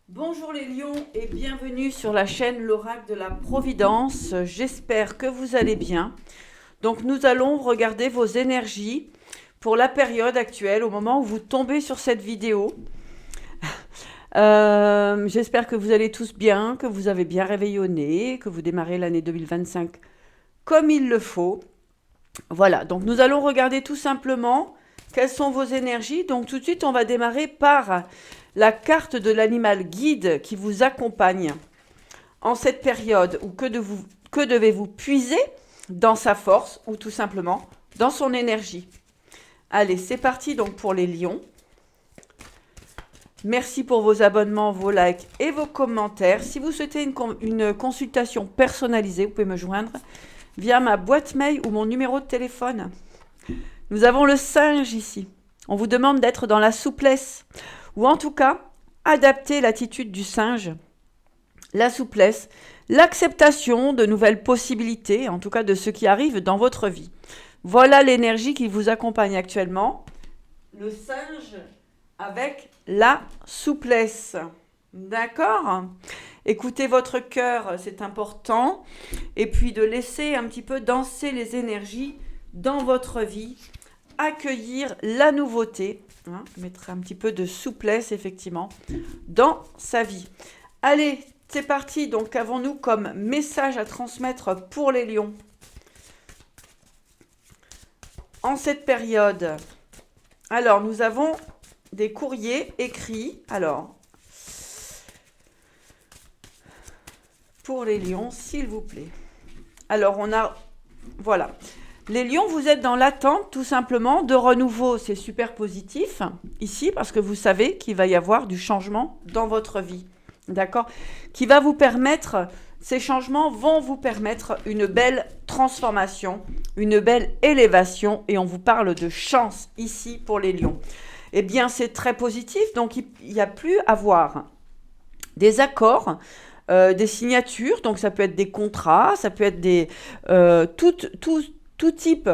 Bonjour les lions et bienvenue sur la chaîne L'Oracle de la Providence. J'espère que vous allez bien. Donc nous allons regarder vos énergies pour la période actuelle, au moment où vous tombez sur cette vidéo. J'espère que vous allez tous bien, que vous avez bien réveillonné, que vous démarrez l'année 2025 comme il le faut. Voilà, donc nous allons regarder tout simplement quelles sont vos énergies. Donc tout de suite, on va démarrer par la carte de l'animal guide qui vous accompagne en cette période où que devez-vous puiser dans sa force ou tout simplement dans son énergie. Allez, c'est parti donc pour les lions. Merci pour vos abonnements, vos likes et vos commentaires. Si vous souhaitez une consultation personnalisée, vous pouvez me joindre via ma boîte mail ou mon numéro de téléphone. Nous avons le singe ici. On vous demande d'être dans la souplesse, ou en tout cas, adapter l'attitude du singe, la souplesse, l'acceptation de nouvelles possibilités, en tout cas de ce qui arrive dans votre vie. Voilà l'énergie qui vous accompagne actuellement. Le singe avec la souplesse. D'accord ? Écoutez votre cœur, c'est important. Et puis de laisser un petit peu danser les énergies dans votre vie. Accueillir la nouveauté. Mettre un petit peu de souplesse, effectivement, dans sa vie. Allez, c'est parti. Donc, qu'avons-nous comme message à transmettre pour les lions en cette période? Alors, nous avons des courriers écrits. Alors, pour les lions, s'il vous plaît. Alors, on a... Voilà. Les lions, vous êtes dans l'attente, tout simplement, de renouveau. C'est super positif, ici, parce que vous savez qu'il va y avoir du changement dans votre vie. D'accord ? Qui va vous permettre... Ces changements vont vous permettre une belle transformation, une belle élévation. Et on vous parle de chance, ici, pour les lions. Eh bien, c'est très positif. Donc, il n'y a plus à voir des accords, des signatures. Donc, ça peut être des contrats, ça peut être des... tout type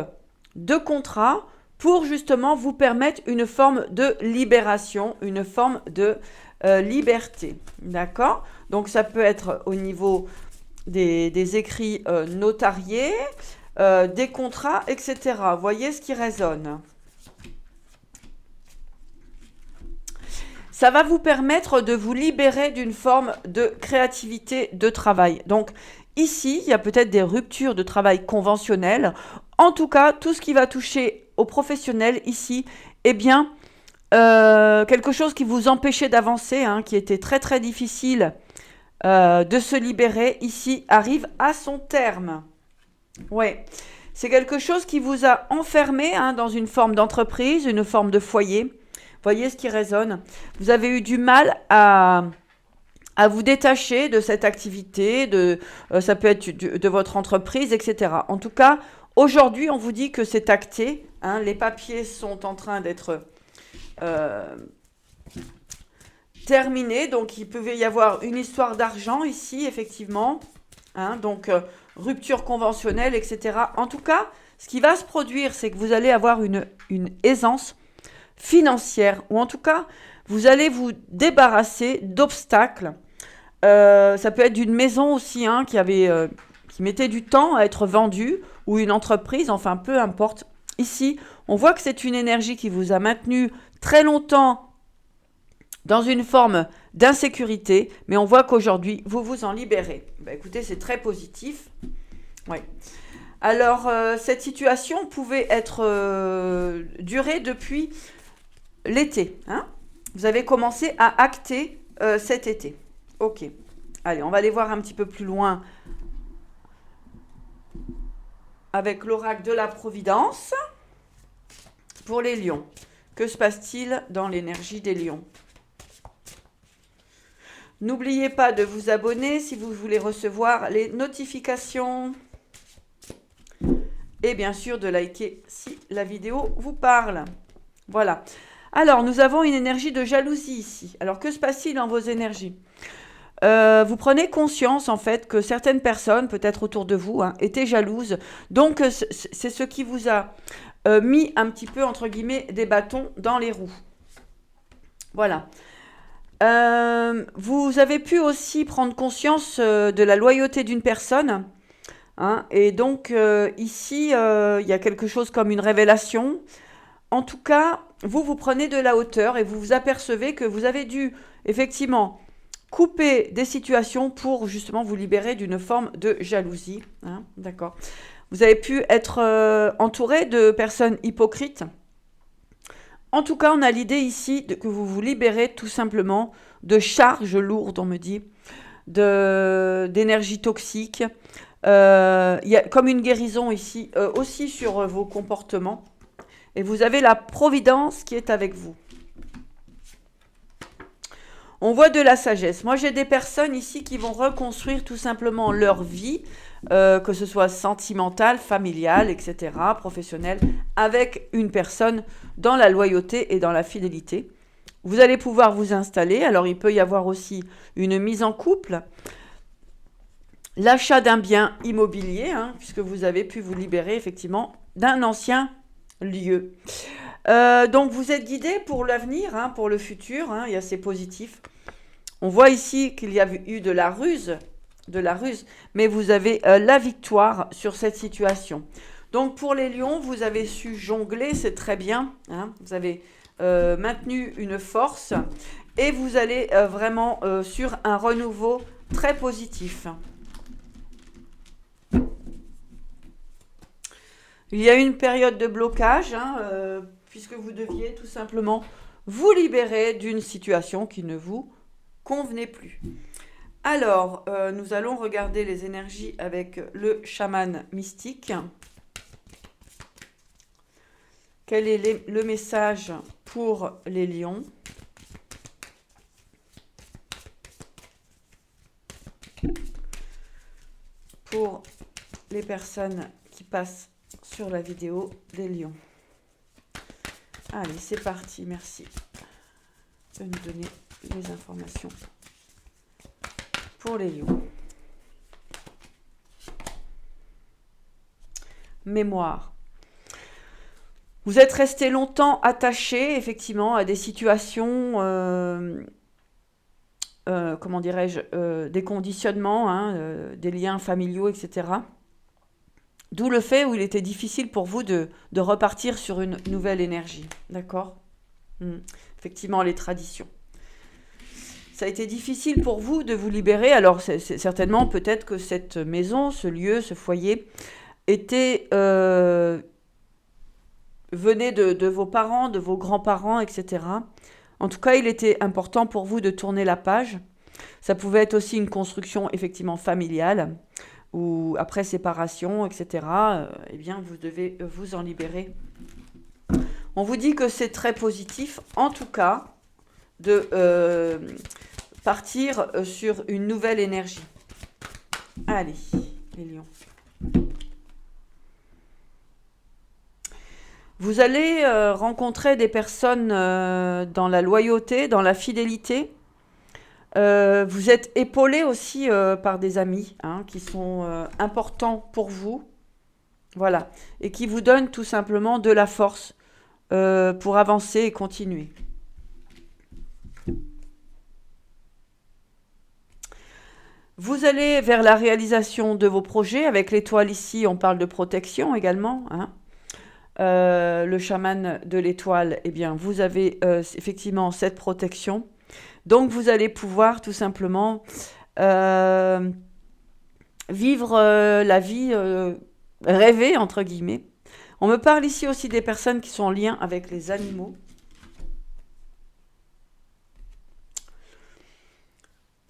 de contrat pour justement vous permettre une forme de libération, une forme de liberté. D'accord ? Donc, ça peut être au niveau des écrits notariés, des contrats, etc. Voyez ce qui résonne. Ça va vous permettre de vous libérer d'une forme de créativité de travail. Donc, ici, il y a peut-être des ruptures de travail conventionnelles. En tout cas, tout ce qui va toucher aux professionnels ici, eh bien, quelque chose qui vous empêchait d'avancer, qui était très très difficile de se libérer, ici, arrive à son terme. Ouais, c'est quelque chose qui vous a enfermé dans une forme d'entreprise, une forme de foyer. Voyez ce qui résonne. Vous avez eu du mal à vous détacher de cette activité, ça peut être de votre entreprise, etc. En tout cas, aujourd'hui, on vous dit que c'est acté. Les papiers sont en train d'être terminés. Donc, il pouvait y avoir une histoire d'argent ici, effectivement. Donc, rupture conventionnelle, etc. En tout cas, ce qui va se produire, c'est que vous allez avoir une aisance financière, ou en tout cas, vous allez vous débarrasser d'obstacles. Ça peut être d'une maison aussi qui mettait du temps à être vendue, ou une entreprise, enfin peu importe. Ici, on voit que c'est une énergie qui vous a maintenu très longtemps dans une forme d'insécurité, mais on voit qu'aujourd'hui, vous vous en libérez. Écoutez, c'est très positif. Oui. Alors, cette situation pouvait être durée depuis l'été. Vous avez commencé à acter cet été. Ok. Allez, on va aller voir un petit peu plus loin avec l'oracle de la Providence. Pour les lions, que se passe-t-il dans l'énergie des lions ? N'oubliez pas de vous abonner si vous voulez recevoir les notifications. Et bien sûr de liker si la vidéo vous parle. Voilà. Alors, nous avons une énergie de jalousie ici. Alors, que se passe-t-il dans vos énergies ? Vous prenez conscience, en fait, que certaines personnes, peut-être autour de vous, étaient jalouses. Donc, c'est ce qui vous a mis un petit peu, entre guillemets, des bâtons dans les roues. Voilà. Vous avez pu aussi prendre conscience de la loyauté d'une personne, hein, et donc ici, il y a quelque chose comme une révélation. En tout cas, vous prenez de la hauteur et vous vous apercevez que vous avez dû effectivement couper des situations pour justement vous libérer d'une forme de jalousie, hein, d'accord. Vous avez pu être entouré de personnes hypocrites. En tout cas, on a l'idée ici que vous vous libérez tout simplement de charges lourdes, on me dit, d'énergie toxique. Il y a comme une guérison ici, aussi sur vos comportements. Et vous avez la providence qui est avec vous. On voit de la sagesse. Moi, j'ai des personnes ici qui vont reconstruire tout simplement leur vie, que ce soit sentimentale, familiale, etc., professionnelle, avec une personne dans la loyauté et dans la fidélité. Vous allez pouvoir vous installer. Alors, il peut y avoir aussi une mise en couple, l'achat d'un bien immobilier, hein, puisque vous avez pu vous libérer effectivement d'un ancien lieu. Donc, vous êtes guidé pour l'avenir, hein, pour le futur, hein, et assez positif. On voit ici qu'il y a eu de la ruse, mais vous avez la victoire sur cette situation. Donc pour les lions, vous avez su jongler, c'est très bien, hein. Vous avez maintenu une force et vous allez vraiment sur un renouveau très positif. Il y a eu une période de blocage, hein, puisque vous deviez tout simplement vous libérer d'une situation qui ne vous convenait plus. Alors, nous allons regarder les énergies avec le chaman mystique. Quel est le message pour les lions? Pour les personnes qui passent sur la vidéo des lions. Allez, c'est parti, merci de nous donner les informations pour les lions. Mémoire. Vous êtes resté longtemps attaché, effectivement, à des situations, comment dirais-je, des conditionnements, hein, des liens familiaux, etc. D'où le fait où il était difficile pour vous de repartir sur une nouvelle énergie. D'accord ? Effectivement, les traditions. Ça a été difficile pour vous de vous libérer. Alors, c'est certainement peut-être que cette maison, ce lieu, ce foyer, était venait de vos parents, de vos grands-parents, etc. En tout cas, il était important pour vous de tourner la page. Ça pouvait être aussi une construction effectivement familiale, ou après séparation, etc. Eh bien, vous devez vous en libérer. On vous dit que c'est très positif, en tout cas, de partir sur une nouvelle énergie. Allez, les lions. Vous allez rencontrer des personnes dans la loyauté, dans la fidélité. Vous êtes épaulé aussi par des amis, hein, qui sont importants pour vous. Voilà. Et qui vous donnent tout simplement de la force pour avancer et continuer. Vous allez vers la réalisation de vos projets. Avec l'étoile ici, on parle de protection également, hein. Le chaman de l'étoile, eh bien, vous avez effectivement cette protection. Donc, vous allez pouvoir tout simplement vivre la vie rêvée, entre guillemets. On me parle ici aussi des personnes qui sont en lien avec les animaux.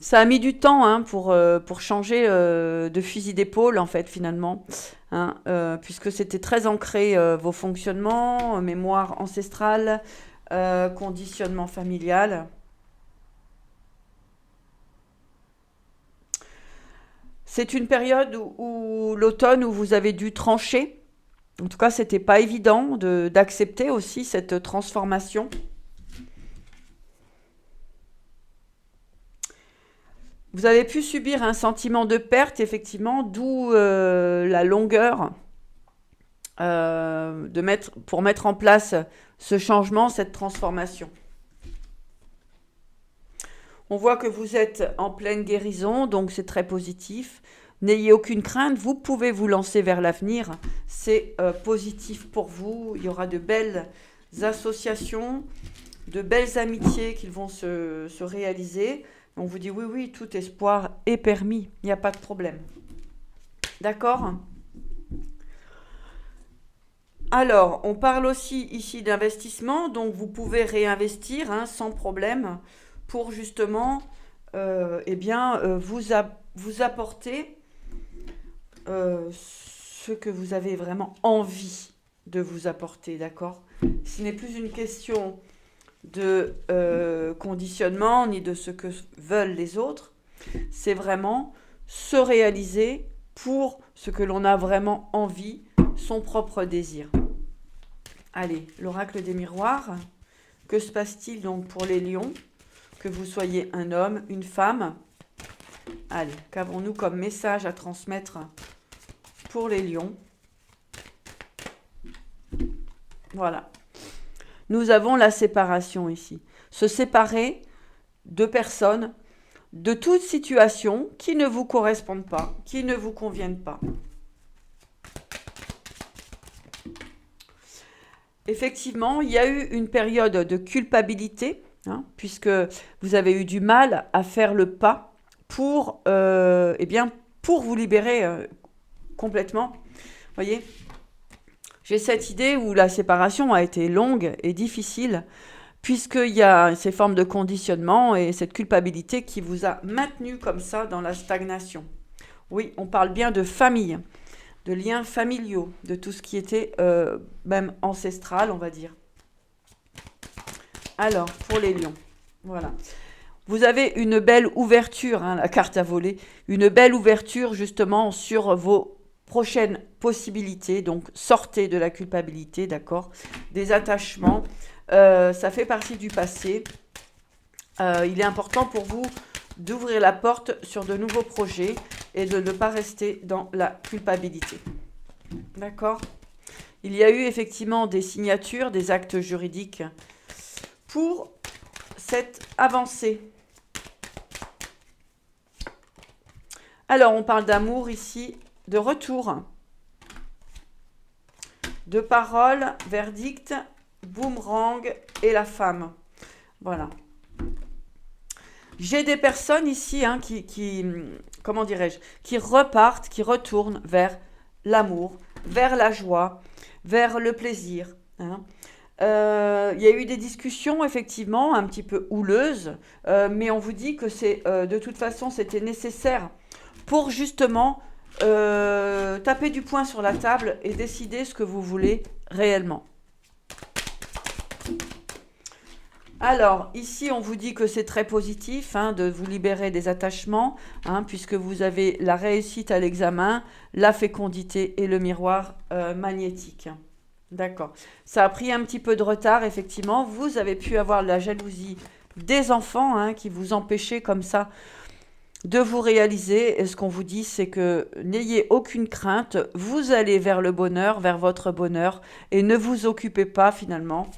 Ça a mis du temps, hein, pour changer de fusil d'épaule, en fait, finalement, hein, puisque c'était très ancré, vos fonctionnements, mémoire ancestrale, conditionnement familial. C'est une période où l'automne, où vous avez dû trancher. En tout cas, c'était pas évident d'accepter aussi cette transformation. Vous avez pu subir un sentiment de perte, effectivement, d'où la longueur pour mettre en place ce changement, cette transformation. On voit que vous êtes en pleine guérison, donc c'est très positif. N'ayez aucune crainte, vous pouvez vous lancer vers l'avenir. C'est positif pour vous. Il y aura de belles associations, de belles amitiés qui vont se réaliser. On vous dit oui, oui, tout espoir est permis. Il n'y a pas de problème. D'accord ? Alors, on parle aussi ici d'investissement, donc vous pouvez réinvestir sans problème pour justement vous apporter ce que vous avez vraiment envie de vous apporter, d'accord ? Ce n'est plus une question de conditionnement ni de ce que veulent les autres, c'est vraiment se réaliser pour ce que l'on a vraiment envie, son propre désir. Allez, l'oracle des miroirs, que se passe-t-il donc pour les lions ? Que vous soyez un homme, une femme. Allez, qu'avons-nous comme message à transmettre pour les lions ? Voilà. Nous avons la séparation ici. Se séparer de personnes, de toute situation qui ne vous correspondent pas, qui ne vous conviennent pas. Effectivement, il y a eu une période de culpabilité, puisque vous avez eu du mal à faire le pas pour vous libérer complètement. Voyez, j'ai cette idée où la séparation a été longue et difficile, puisqu'il y a ces formes de conditionnement et cette culpabilité qui vous a maintenu comme ça dans la stagnation. Oui, on parle bien de famille, de liens familiaux, de tout ce qui était même ancestral, on va dire. Alors, pour les lions, voilà. Vous avez une belle ouverture, la carte à voler, une belle ouverture justement sur vos prochaines possibilités. Donc, sortez de la culpabilité, d'accord ? Des attachements, ça fait partie du passé. Il est important pour vous d'ouvrir la porte sur de nouveaux projets et de ne pas rester dans la culpabilité. D'accord ? Il y a eu effectivement des signatures, des actes juridiques pour cette avancée. Alors, on parle d'amour ici, de retour, de parole, verdict, boomerang et la femme. Voilà. J'ai des personnes ici qui repartent, qui retournent vers l'amour, vers la joie, vers le plaisir. Il y a eu des discussions effectivement un petit peu houleuses, mais on vous dit que de toute façon c'était nécessaire pour justement taper du poing sur la table et décider ce que vous voulez réellement. Alors, ici, on vous dit que c'est très positif de vous libérer des attachements, puisque vous avez la réussite à l'examen, la fécondité et le miroir magnétique. D'accord. Ça a pris un petit peu de retard, effectivement. Vous avez pu avoir la jalousie des enfants qui vous empêchaient comme ça de vous réaliser. Et ce qu'on vous dit, c'est que n'ayez aucune crainte. Vous allez vers le bonheur, vers votre bonheur, et ne vous occupez pas finalement.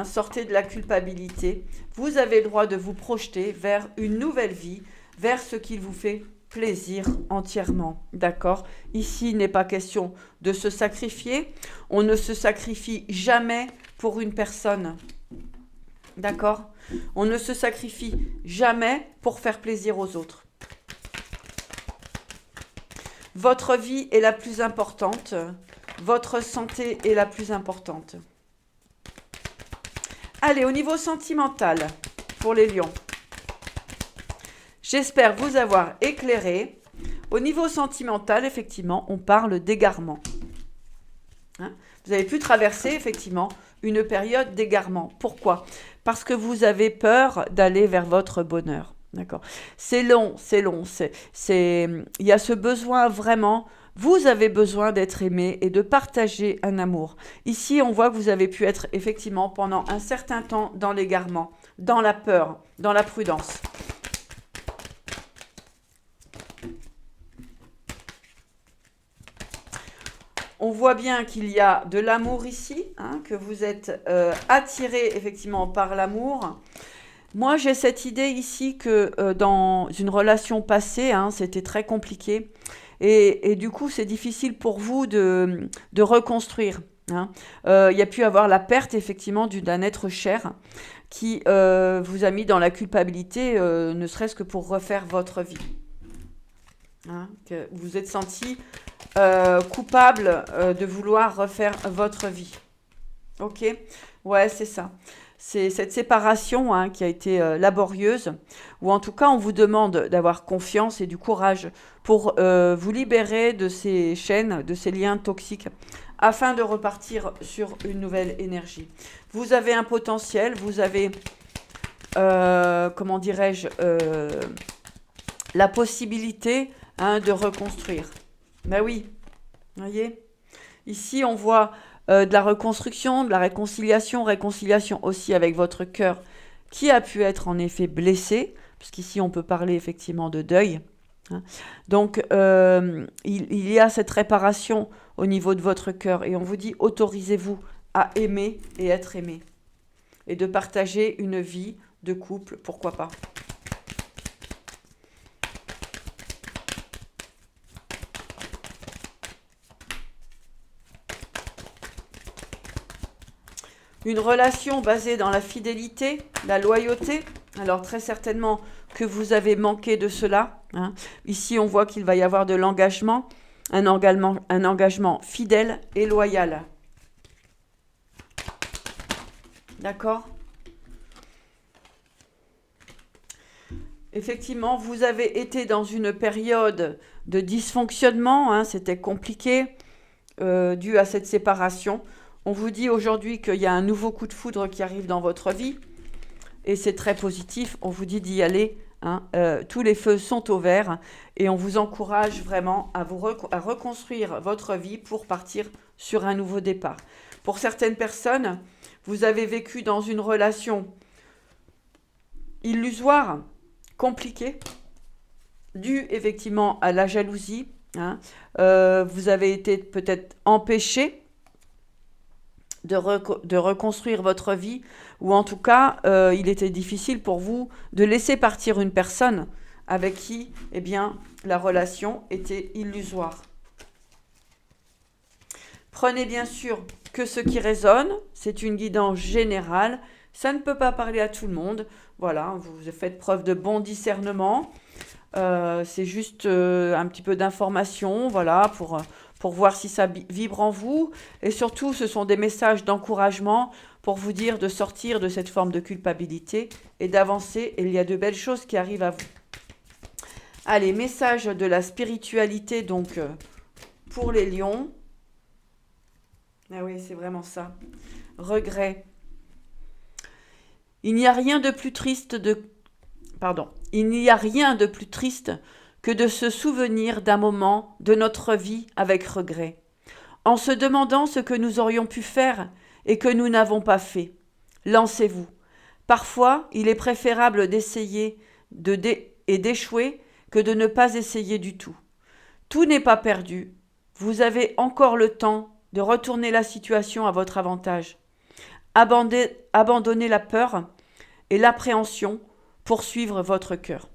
Sortez de la culpabilité. Vous avez le droit de vous projeter vers une nouvelle vie, vers ce qui vous fait plaisir entièrement. D'accord ? Ici, il n'est pas question de se sacrifier. On ne se sacrifie jamais pour une personne. D'accord ? On ne se sacrifie jamais pour faire plaisir aux autres. Votre vie est la plus importante. Votre santé est la plus importante. Allez, au niveau sentimental, pour les lions. J'espère vous avoir éclairé. Au niveau sentimental, effectivement, on parle d'égarement. Vous avez pu traverser, effectivement, une période d'égarement. Pourquoi ? Parce que vous avez peur d'aller vers votre bonheur. D'accord ? C'est long. Il y a ce besoin vraiment. Vous avez besoin d'être aimé et de partager un amour. Ici, on voit que vous avez pu être effectivement pendant un certain temps dans l'égarement, dans la peur, dans la prudence. On voit bien qu'il y a de l'amour ici, que vous êtes attiré effectivement par l'amour. Moi, j'ai cette idée ici que dans une relation passée, hein, c'était très compliqué. Et du coup, c'est difficile pour vous de reconstruire. Hein. Il y a pu avoir la perte, effectivement, d'un être cher qui vous a mis dans la culpabilité, ne serait-ce que pour refaire votre vie. Hein, que vous vous êtes senti coupable de vouloir refaire votre vie. Ok? Ouais, c'est ça. C'est cette séparation hein, qui a été laborieuse, ou en tout cas, on vous demande d'avoir confiance et du courage pour vous libérer de ces chaînes, de ces liens toxiques, afin de repartir sur une nouvelle énergie. Vous avez un potentiel, vous avez, comment dirais-je, la possibilité hein, de reconstruire. Ben oui, vous voyez. Ici, on voit de la reconstruction, de la réconciliation, réconciliation aussi avec votre cœur qui a pu être en effet blessé, puisqu'ici on peut parler effectivement de deuil. Hein. Donc, il y a cette réparation au niveau de votre cœur et on vous dit autorisez-vous à aimer et être aimé et de partager une vie de couple, pourquoi pas. Une relation basée dans la fidélité, la loyauté. Alors très certainement que vous avez manqué de cela. Hein. Ici, on voit qu'il va y avoir de l'engagement, un engagement fidèle et loyal. D'accord? Effectivement, vous avez été dans une période de dysfonctionnement, hein, c'était compliqué dû à cette séparation. On vous dit aujourd'hui qu'il y a un nouveau coup de foudre qui arrive dans votre vie et c'est très positif. On vous dit d'y aller. Hein, tous les feux sont au vert et on vous encourage vraiment à à reconstruire votre vie pour partir sur un nouveau départ. Pour certaines personnes, vous avez vécu dans une relation illusoire, compliquée, due effectivement à la jalousie. Hein. Vous avez été peut-être empêché de reconstruire votre vie, ou en tout cas, il était difficile pour vous de laisser partir une personne avec qui, eh bien, la relation était illusoire. Prenez bien sûr que ce qui résonne, c'est une guidance générale, ça ne peut pas parler à tout le monde, voilà, vous faites preuve de bon discernement, c'est juste un petit peu d'information, voilà, pour voir si ça vibre en vous. Et surtout, ce sont des messages d'encouragement pour vous dire de sortir de cette forme de culpabilité et d'avancer. Et il y a de belles choses qui arrivent à vous. Allez, message de la spiritualité, donc, pour les lions. Ah oui, c'est vraiment ça. Regret. Il n'y a rien de plus triste Il n'y a rien de plus triste que de se souvenir d'un moment de notre vie avec regret, en se demandant ce que nous aurions pu faire et que nous n'avons pas fait. Lancez-vous. Parfois, il est préférable d'essayer et d'échouer que de ne pas essayer du tout. Tout n'est pas perdu. Vous avez encore le temps de retourner la situation à votre avantage. Abandonnez la peur et l'appréhension pour suivre votre cœur.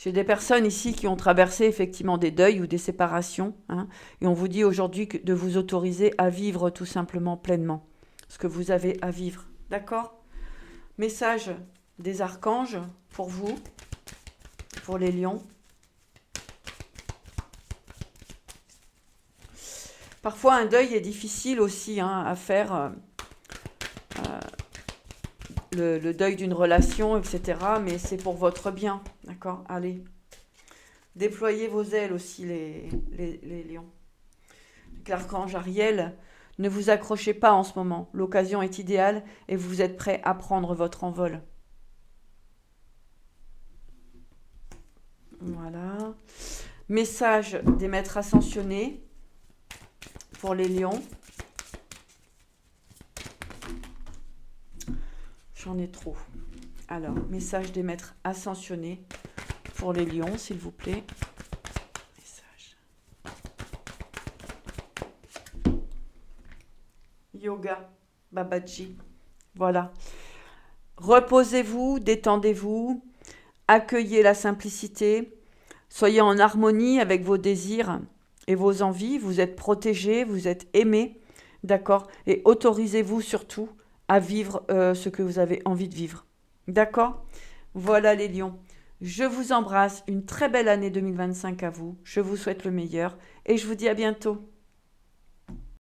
J'ai des personnes ici qui ont traversé effectivement des deuils ou des séparations, hein, et on vous dit aujourd'hui de vous autoriser à vivre tout simplement pleinement ce que vous avez à vivre. D'accord? Message des archanges pour vous, pour les lions. Parfois un deuil est difficile aussi hein, à faire, le deuil d'une relation, etc. Mais c'est pour votre bien, d'accord? Allez, déployez vos ailes aussi les lions. L'archange Ariel, ne vous accrochez pas en ce moment. L'occasion est idéale et vous êtes prêt à prendre votre envol. Voilà. Message des maîtres ascensionnés pour les lions. J'en ai trop. Alors, message des maîtres ascensionnés pour les lions, s'il vous plaît. Message. Yoga, Babaji. Voilà. Reposez-vous, détendez-vous, accueillez la simplicité, soyez en harmonie avec vos désirs et vos envies. Vous êtes protégés, vous êtes aimés, d'accord? Et autorisez-vous surtout à vivre ce que vous avez envie de vivre. D'accord? Voilà les lions. Je vous embrasse. Une très belle année 2025 à vous. Je vous souhaite le meilleur et je vous dis à bientôt.